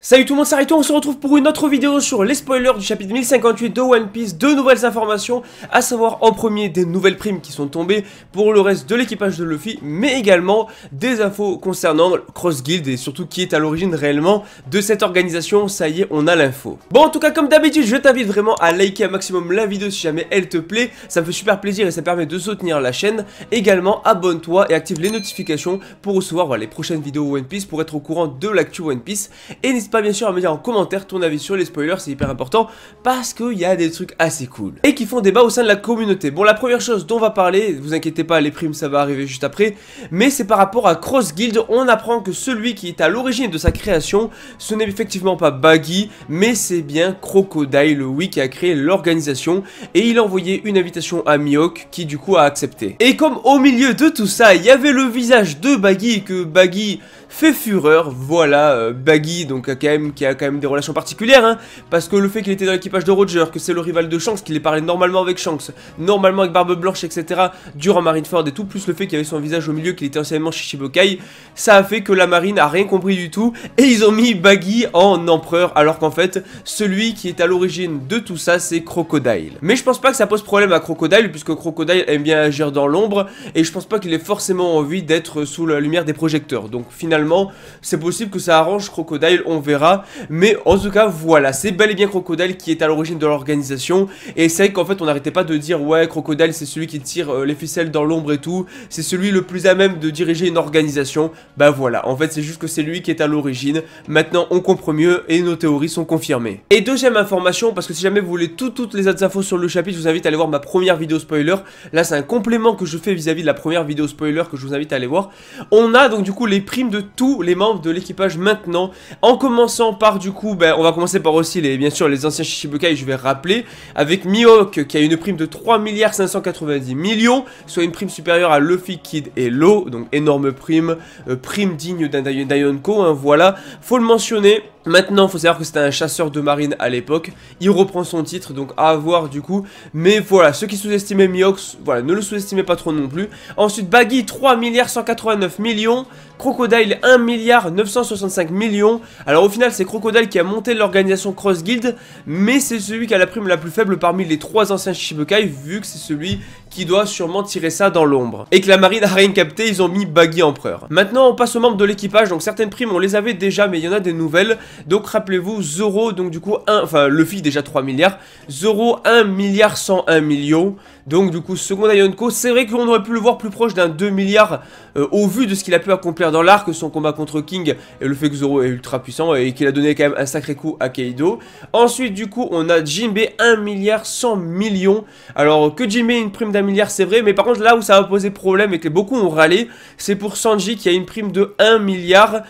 Salut tout le monde, c'est Rito, on se retrouve pour une autre vidéo sur les spoilers du chapitre 1058 de One Piece. Deux nouvelles informations, à savoir en premier des nouvelles primes qui sont tombées pour le reste de l'équipage de Luffy, mais également des infos concernant Cross Guild et surtout qui est à l'origine réellement de cette organisation. Ça y est, on a l'info. Bon, en tout cas, comme d'habitude, je t'invite vraiment à liker un maximum la vidéo si jamais elle te plaît. Ça me fait super plaisir et ça permet de soutenir la chaîne. Également, abonne-toi et active les notifications pour recevoir les prochaines vidéos One Piece, pour être au courant de l'actu One Piece. Et n'hésite pas bien sûr à me dire en commentaire ton avis sur les spoilers, c'est hyper important parce qu'il y a des trucs assez cool et qui font débat au sein de la communauté. Bon, la première chose dont on va parler, vous inquiétez pas, les primes ça va arriver juste après, mais c'est par rapport à Cross Guild. On apprend que celui qui est à l'origine de sa création, ce n'est effectivement pas Baggy, mais c'est bien Crocodile, oui, qui a créé l'organisation, et il a envoyé une invitation à Mihawk qui du coup a accepté. Et comme au milieu de tout ça, il y avait le visage de Baggy et que Baggy fait fureur, voilà, Baggy donc qui a quand même des relations particulières, hein, parce que le fait qu'il était dans l'équipage de Roger, que c'est le rival de Shanks, qu'il ait parlé normalement avec Shanks, normalement avec Barbe Blanche, etc., durant Marineford et tout, plus le fait qu'il avait son visage au milieu, qu'il était anciennement chez Shichibukai, ça a fait que la marine a rien compris du tout, et ils ont mis Baggy en empereur, alors qu'en fait, celui qui est à l'origine de tout ça, c'est Crocodile. Mais je pense pas que ça pose problème à Crocodile, puisque Crocodile aime bien agir dans l'ombre, et je pense pas qu'il ait forcément envie d'être sous la lumière des projecteurs, donc finalement, c'est possible que ça arrange Crocodile, on verra, mais en tout cas voilà, c'est bel et bien Crocodile qui est à l'origine de l'organisation. Et c'est vrai qu'en fait on n'arrêtait pas de dire ouais, Crocodile c'est celui qui tire les ficelles dans l'ombre et tout, c'est celui le plus à même de diriger une organisation. Bah voilà, en fait c'est juste que c'est lui qui est à l'origine. Maintenant on comprend mieux et nos théories sont confirmées. Et deuxième information, parce que si jamais vous voulez toutes les autres infos sur le chapitre, je vous invite à aller voir ma première vidéo spoiler. Là c'est un complément que je fais vis-à-vis de la première vidéo spoiler que je vous invite à aller voir. On a donc du coup les primes de tous les membres de l'équipage maintenant, en commençant par du coup, on va commencer par aussi bien sûr les anciens Shichibukai, je vais rappeler, avec Mihawk qui a une prime de 3,590 milliards, soit une prime supérieure à Luffy, Kid et Law, donc énorme prime, prime digne d'un Yonko, hein, voilà, faut le mentionner. Maintenant, il faut savoir que c'était un chasseur de marine à l'époque. Il reprend son titre, donc à voir du coup. Mais voilà, ceux qui sous-estimaient Mihawk, voilà, ne le sous-estimez pas trop non plus. Ensuite, Baggy, 3,189 millions. Crocodile, 1,965 millions. Alors au final, c'est Crocodile qui a monté l'organisation Cross Guild, mais c'est celui qui a la prime la plus faible parmi les trois anciens Shichibukai, vu que c'est celui qui doit sûrement tirer ça dans l'ombre. Et que la marine a rien capté, ils ont mis Baggy empereur. Maintenant, on passe aux membres de l'équipage. Donc certaines primes, on les avait déjà, mais il y en a des nouvelles. Donc rappelez-vous, Zoro, donc du coup, Luffy déjà 3 milliards. Zoro, 1,101 millions. Donc du coup, second Yonko, c'est vrai qu'on aurait pu le voir plus proche d'un 2 milliards au vu de ce qu'il a pu accomplir dans l'arc, son combat contre King et le fait que Zoro est ultra puissant et qu'il a donné quand même un sacré coup à Kaido. Ensuite du coup, on a Jinbei, 1,1 milliard. Alors que Jinbei ait une prime d'1 milliard, c'est vrai, mais par contre là où ça va poser problème et que beaucoup ont râlé, c'est pour Sanji qui a une prime de 1 milliard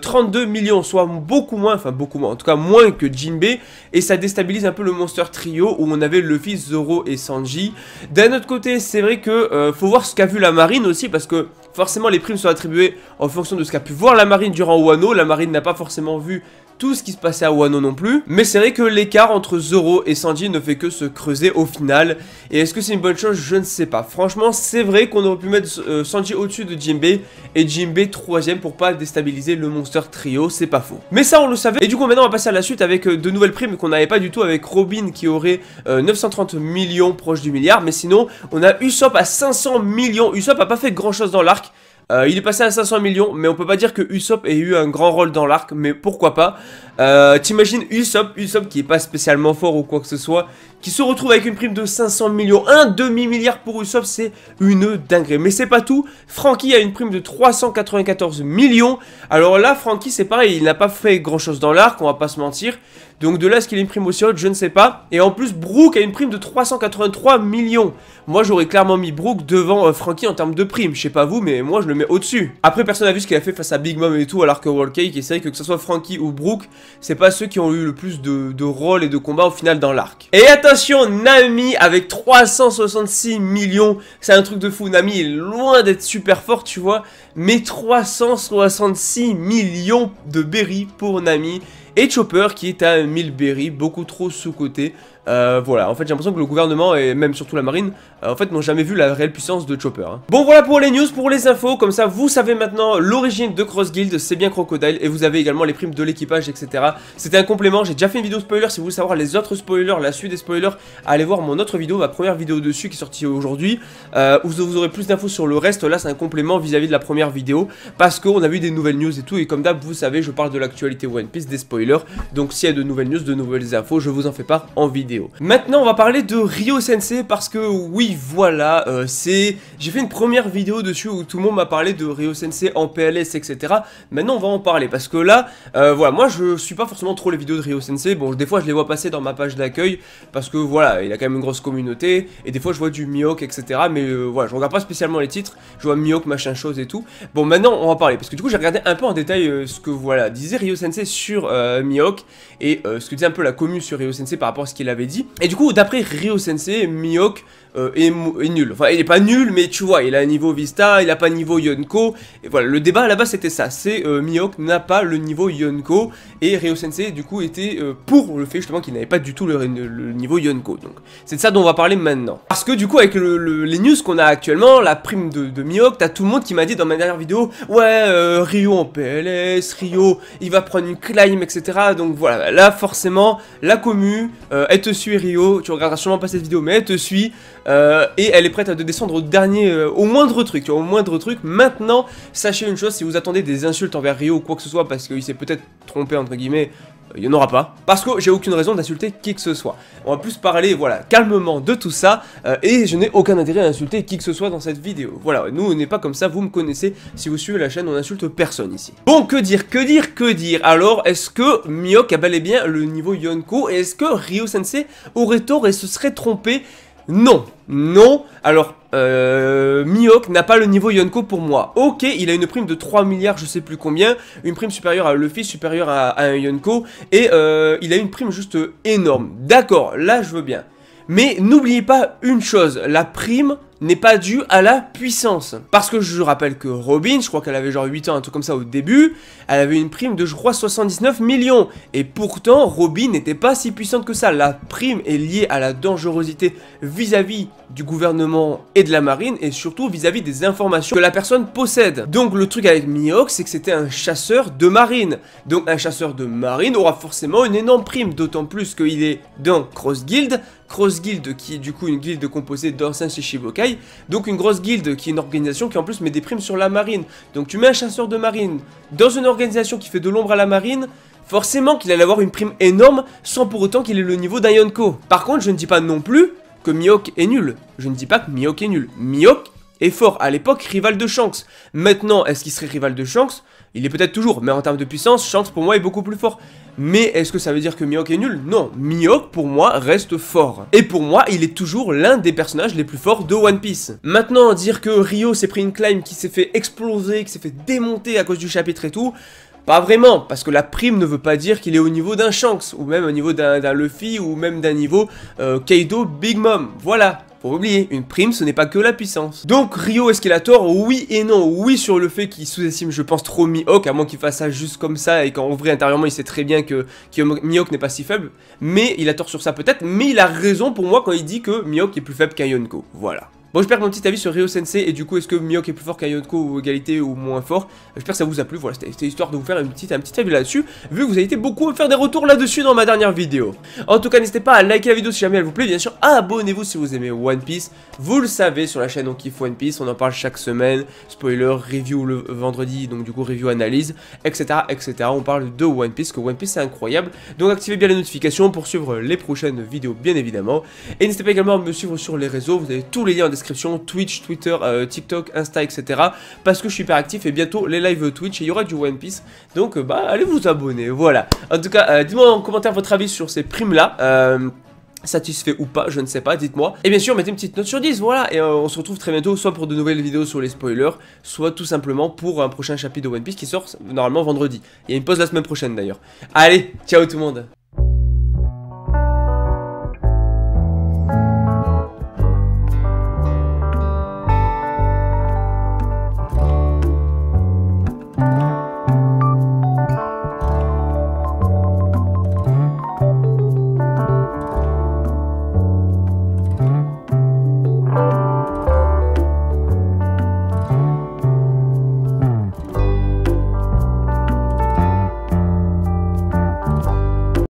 32 millions, soit beaucoup moins, en tout cas moins que Jinbei, et ça déstabilise un peu le Monster Trio où on avait Luffy, Zoro et Sanji. D'un autre côté, c'est vrai que faut voir ce qu'a vu la marine aussi, parce que forcément les primes sont attribuées en fonction de ce qu'a pu voir la marine durant Wano. La marine n'a pas forcément vu tout ce qui se passait à Wano non plus, mais c'est vrai que l'écart entre Zoro et Sanji ne fait que se creuser au final. Et est-ce que c'est une bonne chose? Je ne sais pas. Franchement, c'est vrai qu'on aurait pu mettre Sanji au-dessus de Jinbei et Jinbei 3ème pour pas déstabiliser le Monster Trio, c'est pas faux. Mais ça on le savait. Et du coup maintenant on va passer à la suite avec de nouvelles primes qu'on n'avait pas du tout, avec Robin qui aurait 930 millions proche du milliard, mais sinon on a Usopp à 500 millions. Usopp a pas fait grand chose dans l'arc. Il est passé à 500 millions, mais on peut pas dire que Usopp ait eu un grand rôle dans l'arc, mais pourquoi pas. T'imagines Usopp qui est pas spécialement fort ou quoi que ce soit, qui se retrouve avec une prime de 500 millions, un demi-milliard pour Usopp, c'est une dinguerie. Mais c'est pas tout, Franky a une prime de 394 millions. Alors là, Franky c'est pareil, il n'a pas fait grand chose dans l'arc, on va pas se mentir. Donc de là, est-ce qu'il a une prime aussi haute, je ne sais pas. Et en plus, Brook a une prime de 383 millions. Moi, j'aurais clairement mis Brook devant Franky en termes de prime. Je sais pas vous, mais moi, je le mets au-dessus. Après, personne n'a vu ce qu'il a fait face à Big Mom et tout, alors que Whole Cake, et c'est vrai que ce soit Franky ou Brook, c'est pas ceux qui ont eu le plus de rôle et de combat au final dans l'arc. Et attention, Attention, Nami avec 366 millions, c'est un truc de fou. Nami est loin d'être super fort, tu vois, mais 366 millions de berries pour Nami. Et Chopper qui est à 1000 berries, beaucoup trop sous-coté. Voilà, en fait j'ai l'impression que le gouvernement et même surtout la marine en fait n'ont jamais vu la réelle puissance de Chopper. Bon voilà pour les news, pour les infos, comme ça vous savez maintenant l'origine de Cross Guild, c'est bien Crocodile, et vous avez également les primes de l'équipage, etc. C'était un complément, j'ai déjà fait une vidéo spoiler, si vous voulez savoir les autres spoilers, la suite des spoilers, allez voir mon autre vidéo, ma première vidéo dessus qui est sortie aujourd'hui, où vous aurez plus d'infos sur le reste. Là c'est un complément vis-à-vis de la première vidéo, parce qu'on a vu des nouvelles news et tout, et comme d'hab vous savez je parle de l'actualité One Piece, des spoilers, donc s'il y a de nouvelles news, de nouvelles infos, je vous en fais part en vidéo. Maintenant on va parler de Ryo Sensei parce que oui voilà j'ai fait une première vidéo dessus où tout le monde m'a parlé de Ryo Sensei en PLS etc. Maintenant on va en parler parce que là voilà, moi je suis pas forcément trop les vidéos de Ryo Sensei. Bon des fois je les vois passer dans ma page d'accueil parce que voilà il a quand même une grosse communauté, et des fois je vois du Mihawk etc. Mais voilà je regarde pas spécialement les titres, je vois Mihawk machin chose et tout. Bon maintenant on va parler parce que du coup j'ai regardé un peu en détail ce que voilà disait Ryo Sensei sur Mihawk, et ce que disait un peu la commu sur Ryo Sensei par rapport à ce qu'il avait dit. Et du coup d'après Ryo Sensei, Mihawk est nul. Enfin il est pas nul mais tu vois il a un niveau Vista, il a pas niveau Yonko. Et voilà le débat là-bas c'était ça, c'est Mihawk n'a pas le niveau Yonko, et Ryo Sensei du coup était pour le fait justement qu'il n'avait pas du tout le niveau Yonko. Donc c'est de ça dont on va parler maintenant. Parce que du coup avec les news qu'on a actuellement, la prime de Mihawk, t'as tout le monde qui m'a dit dans ma dernière vidéo ouais Ryo en PLS, Ryo il va prendre une climb etc. Donc voilà là forcément la commu elle te suit Ryo, tu regarderas sûrement pas cette vidéo mais elle te suit et elle est prête à te descendre au dernier, au moindre truc, tu vois, au moindre truc. Maintenant sachez une chose, si vous attendez des insultes envers Ryo ou quoi que ce soit parce qu'il s'est peut-être trompé entre guillemets, il n'y en aura pas, parce que j'ai aucune raison d'insulter qui que ce soit. On va plus parler, voilà, calmement de tout ça, et je n'ai aucun intérêt à insulter qui que ce soit dans cette vidéo. Voilà, nous on n'est pas comme ça, vous me connaissez, si vous suivez la chaîne, on n'insulte personne ici. Bon, que dire alors, est-ce que Mihawk a bel et bien le niveau Yonko, et est-ce que Ryo Sensei aurait tort et se serait trompé? Non, non, alors Mihawk n'a pas le niveau Yonko pour moi. Ok, il a une prime de 3 milliards, je sais plus combien, une prime supérieure à Luffy, supérieure à un Yonko, et il a une prime juste énorme. D'accord, là je veux bien. Mais n'oubliez pas une chose, la prime n'est pas due à la puissance. Parce que je rappelle que Robin, je crois qu'elle avait genre 8 ans, un truc comme ça au début, elle avait une prime de je crois 79 millions. Et pourtant, Robin n'était pas si puissante que ça. La prime est liée à la dangerosité vis-à-vis du gouvernement et de la marine, et surtout vis-à-vis des informations que la personne possède. Donc le truc avec Mihawk, c'est que c'était un chasseur de marine. Donc un chasseur de marine aura forcément une énorme prime, d'autant plus qu'il est dans Cross Guild. Cross Guild qui est du coup une guilde composée d'anciens Shichibukai, donc une grosse guilde qui est une organisation qui en plus met des primes sur la marine. Donc tu mets un chasseur de marine dans une organisation qui fait de l'ombre à la marine, forcément qu'il allait avoir une prime énorme sans pour autant qu'il ait le niveau d'un Yonko. Par contre je ne dis pas non plus que Mihawk est nul, je ne dis pas que Mihawk est nul, Mihawk est fort, à l'époque rival de Shanks. Maintenant est-ce qu'il serait rival de Shanks? Il est peut-être toujours, mais en termes de puissance, Shanks pour moi est beaucoup plus fort. Mais est-ce que ça veut dire que Mihawk est nul? Non, Mihawk pour moi reste fort. Et pour moi, il est toujours l'un des personnages les plus forts de One Piece. Maintenant, dire que Ryo s'est pris une climb qui s'est fait exploser, qui s'est fait démonter à cause du chapitre et tout, pas vraiment, parce que la prime ne veut pas dire qu'il est au niveau d'un Shanks, ou même au niveau d'un Luffy, ou même d'un niveau Kaido Big Mom, voilà. Faut oublier, une prime ce n'est pas que la puissance. Donc Ryo, est-ce qu'il a tort? Oui et non. Oui sur le fait qu'il sous-estime je pense trop Mihawk, à moins qu'il fasse ça juste comme ça et qu'en vrai intérieurement il sait très bien que Mihawk n'est pas si faible. Mais il a tort sur ça peut-être, mais il a raison pour moi quand il dit que Mihawk est plus faible qu'un Yonko, voilà. Bon, j'espère que mon petit avis sur Ryo Sensei, et du coup, est-ce que Mihawk est plus fort qu'un Yonko ou égalité ou moins fort? J'espère que ça vous a plu, voilà, c'était histoire de vous faire un petit avis là-dessus, vu que vous avez été beaucoup à faire des retours là-dessus dans ma dernière vidéo. En tout cas, n'hésitez pas à liker la vidéo si jamais elle vous plaît, bien sûr, abonnez-vous si vous aimez One Piece, vous le savez, sur la chaîne on kiffe One Piece, on en parle chaque semaine, spoiler, review le vendredi, donc du coup, review analyse, etc., etc., on parle de One Piece, que One Piece c'est incroyable, donc activez bien les notifications pour suivre les prochaines vidéos, bien évidemment, et n'hésitez pas également à me suivre sur les réseaux, vous avez tous les liens en description, Twitch, Twitter, TikTok, Insta, etc. Parce que je suis hyper actif et bientôt les lives Twitch et il y aura du One Piece. Donc bah allez vous abonner, voilà. En tout cas, dites-moi en commentaire votre avis sur ces primes là. Satisfait ou pas, je ne sais pas, dites-moi. Et bien sûr, mettez une petite note sur 10, voilà. Et on se retrouve très bientôt, soit pour de nouvelles vidéos sur les spoilers, soit tout simplement pour un prochain chapitre de One Piece qui sort normalement vendredi. Il y a une pause la semaine prochaine d'ailleurs. Allez, ciao tout le monde.